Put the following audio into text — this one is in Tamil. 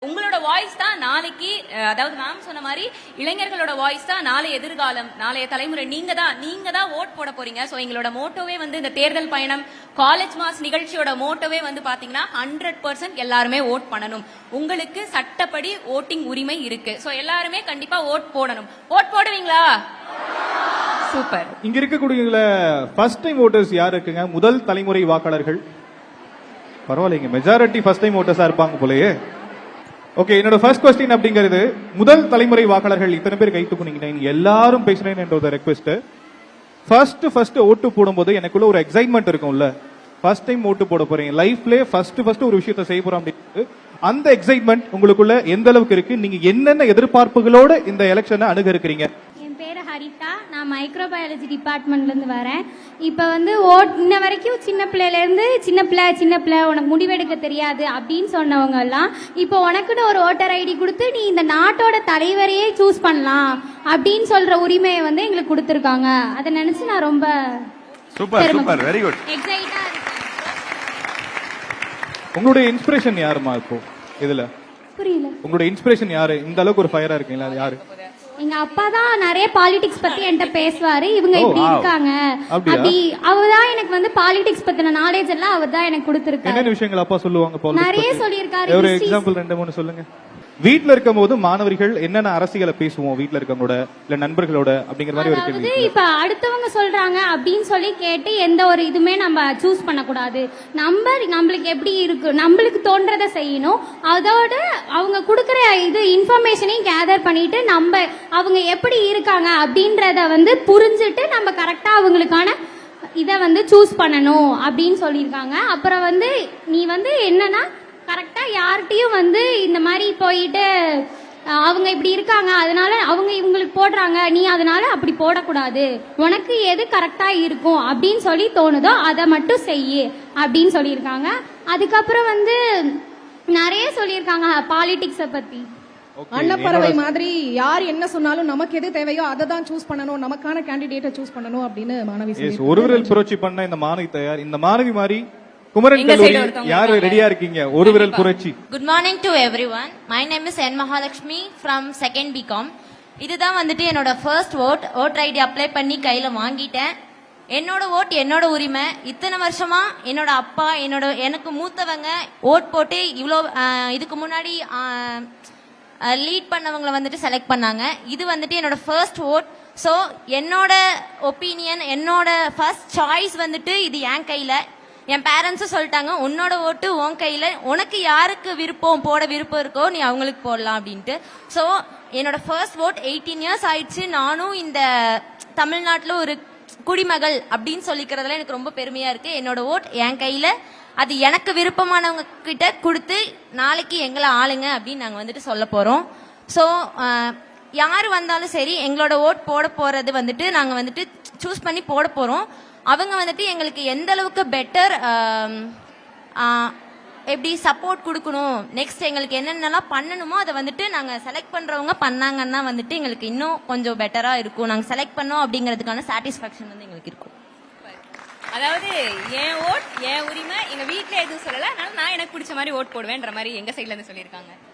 உங்களோட வாய்ஸ் தான் நாளைக்கு, அதாவது மேம் சொன்ன மாதிரி இளைஞர்களோட வாய்ஸ் தான் நாளை எதிர்காலம், நாளைய தலைமுறை. நீங்க தான் ஓட் போட போறீங்க. சோ எங்களோட மோட்டோவே வந்து இந்த தேர்தல் பயணம் காலேஜ் மாஸ் நிகழ்ச்சியோட மோட்டோவே வந்து பாத்தீங்கன்னா 100% எல்லாருமே ஓட் பண்ணணும். உங்களுக்கு சட்டப்படி ஓட்டிங் உரிமை இருக்கு. சோ எல்லாருமே கண்டிப்பா ஓட் போடணும். ஓட் போடுவீங்களா? சூப்பர். இங்க இருக்கக்கூடிய ஃபர்ஸ்ட் டைம் ஓட்டர்ஸ் யார் இருக்குங்க? முதல் தலைமுறை வாக்காளர்கள். பரவாயில்லைங்க, மெஜாரிட்டி ஃபர்ஸ்ட் டைம் ஓட்டர்ஸா இருப்பாங்க போலயே. ஓகே, என்னோட ஃபர்ஸ்ட் கொஸ்டின் அப்படிங்கிறது, முதல் தலைமுறை வாக்காளர்கள் இத்தனை பேர் கை தூக்குனீங்க, எல்லாரும் பேசுறேன் என்ற ஒரு ரெக்வெஸ்ட். ஃபர்ஸ்ட் ஓட்டு போடும்போது எனக்குள்ள ஒரு எக்ஸைட்மெண்ட் இருக்கும்ல, ஃபர்ஸ்ட் டைம் ஓட்டு போட போறீங்க, லைஃப்ல ஃபர்ஸ்ட் ஒரு விஷயத்தை செய்ய போறோம் அப்படின்னு. அந்த எக்ஸைட்மெண்ட் உங்களுக்குள்ள எந்த அளவுக்கு இருக்கு? நீங்க என்னென்ன எதிர்பார்ப்புகளோட இந்த எலெக்ஷனை அணுக இருக்கிறீங்க? என் பேரு ஹரிதா, நான் மைக்ரோபயாலஜி டிபார்ட்மெண்ட்ல இருந்து வரேன். இப்ப வந்து இன்ன வரைக்கும் சின்ன பிள்ளை உனக்கு முடிவெடுக்க தெரியாது அப்படின்னு சொன்னவங்க எல்லாம் இப்போ உனக்குன்னு ஒரு ஓட்டர் ஐடி கொடுத்து நீ இந்த நாட்டோட தலைவரையே சூஸ் பண்ணலாம் அப்படின்னு சொல்ற உரிமையை வந்து எங்களுக்கு கொடுத்துருக்காங்க. அதை நினைச்சு நான் ரொம்ப சூப்பர் வெரி குட் எக்ஸைட்டா இருக்கேன். உங்களுடைய இன்ஸ்பிரேஷன் யாருமா இப்போ இதுல? புரியல. உங்களுடைய இன்ஸ்பிரேஷன் யாரு? இந்த அளவுக்கு ஒரு ஃபயரா இருக்கீங்களா? யாரு? எங்க அப்பா தான் நிறைய பாலிடிக்ஸ் பத்தி என்கிட்ட பேசுவாரு. இவங்க இப்படி இருக்காங்க அப்படி. அவர்தான் எனக்கு வந்து பாலிடிக்ஸ் பத்தின நாலேஜ் எல்லாம் அவர் தான் எனக்கு கொடுத்திருக்காரு. என்ன விஷயங்கள் அப்பா சொல்லுவாங்க? நிறைய சொல்லியிருக்காரு. ஒரு எக்ஸாம்பிள் 2-3 சொல்லுங்க. வீட்ல இருக்கும் போது மாணவர்கள் என்னென்ன அரசியலை பேசுவோம் வீட்ல இருக்கவங்களோட இல்ல நண்பர்களோட அப்படிங்கிற மாதிரி ஒரு கேள்வி. இப்ப அடுத்தவங்க சொல்றாங்க அப்படின்னு சொல்லி கேட்டு எந்த ஒரு இதுமே நம்ம சூஸ் பண்ண கூடாது. நம்மளுக்கு எப்படி இருக்கு, நம்மளுக்கு தோன்றதை செய்யணும். அதோட அவங்க கொடுக்கற இது இன்ஃபர்மேஷனையும் கேதர் பண்ணிட்டு நம்ம அவங்க எப்படி இருக்காங்க அப்படின்றத வந்து புரிஞ்சுட்டு நம்ம கரெக்டா அவங்களுக்கான இதை வந்து சூஸ் பண்ணணும் அப்படின்னு சொல்லியிருக்காங்க. அப்புறம் வந்து நீ வந்து என்னன்னா கரெக்டா யார்கிட்டயும் வந்து இந்த மாதிரி போயிட்டு அவங்க இப்படி இருக்காங்க அதனால அவங்க இவங்களுக்கு போடுறாங்க, நீ அதனால அப்படி போடக்கூடாது, உனக்கு எது கரெக்டா இருக்கும் அப்படின்னு சொல்லி தோணுதோ அதை மட்டும் செய்யு அப்படின்னு சொல்லியிருக்காங்க. அதுக்கப்புறம் வந்து நிறைய சொல்லியிருக்காங்க பாலிடிக்ஸை பத்தி. அன்னப்பறவை மாதிரி யார் என்ன சொன்னாலும் நமக்கு எது தேவையோ அதை தான் சூஸ் பண்ணணும், நமக்கான கேண்டிடேட்டை சூஸ் பண்ணணும் அப்படின்னு மாணவி. ஒரு விரல் புரட்சி பண்ண இந்த மாணவி தயார். இந்த மாணவி மாதிரி குமரன் கல்லூரி யாரு ரெடியா இருக்கீங்க? ஒரு விரல் புரட்சி. Good morning to everyone. My name is என் மகாலட்சுமி ஃப்ரம் செகண்ட் பிகாம். இதுதான் வந்துட்டு என்னோட ஃபர்ஸ்ட் ஓட் ஐடி அப்ளை பண்ணி கையில வாங்கிட்டேன். என்னோட ஓட் என்னோட உரிமை. இத்தனை வருஷமா என்னோட அப்பா எனக்கு மூத்தவங்க ஓட் போட்டு இவ்வளோ இதுக்கு முன்னாடி லீட் பண்ணவங்களை வந்துட்டு செலக்ட் பண்ணாங்க. இது வந்துட்டு என்னோட ஃபர்ஸ்ட் ஓட். ஸோ என்னோட ஒப்பீனியன், என்னோட ஃபர்ஸ்ட் சாய்ஸ் வந்துட்டு இது என் கையில. என் பேரண்ட்ஸும் சொல்லிட்டாங்க, உன்னோட ஓட்டு உன் கையில, உனக்கு யாருக்கு போட விருப்பம் இருக்கோ நீ அவங்களுக்கு போடலாம் அப்படின்ட்டு. ஸோ என்னோட ஃபர்ஸ்ட் ஓட் 18 இயர்ஸ் ஆயிடுச்சு. நானும் இந்த தமிழ்நாட்டில் ஒரு குடிமகள் அப்படின்னு சொல்லிக்கிறதுல எனக்கு ரொம்ப பெருமையா இருக்கு. என்னோட ஓட் என் கையில. அது எனக்கு விருப்பமானவங்க கிட்ட கொடுத்து நாளைக்கு எங்களை ஆளுங்க அப்படின்னு நாங்கள் வந்துட்டு சொல்ல போறோம். ஸோ யாரு வந்தாலும் சரி எங்களோட ஓட் போட போறது வந்துட்டு நாங்கள் வந்துட்டு சூஸ் பண்ணி போட போறோம். அவங்க வந்துட்டு எங்களுக்கு எந்த அளவுக்கு பெட்டர் எப்படி சப்போர்ட் கொடுக்கணும், நெக்ஸ்ட் எங்களுக்கு என்னென்னலாம் பண்ணணுமோ அதை வந்துட்டு நாங்கள் செலக்ட் பண்றவங்க பண்ணாங்கன்னா வந்துட்டு எங்களுக்கு இன்னும் கொஞ்சம் பெட்டரா இருக்கும். நாங்கள் செலக்ட் பண்ணோம் அப்படிங்கிறதுக்கான சாட்டிஸ்ஃபேக்ஷன் வந்து எங்களுக்கு இருக்கும். அதாவது என் ஓட் என் உரிமை, எங்க வீட்டுல எதுவும் சொல்லல, அதனால நான் எனக்கு பிடிச்ச மாதிரி ஓட் போடுவேன்ற மாதிரி எங்க சைட்ல இருந்து சொல்லியிருக்காங்க.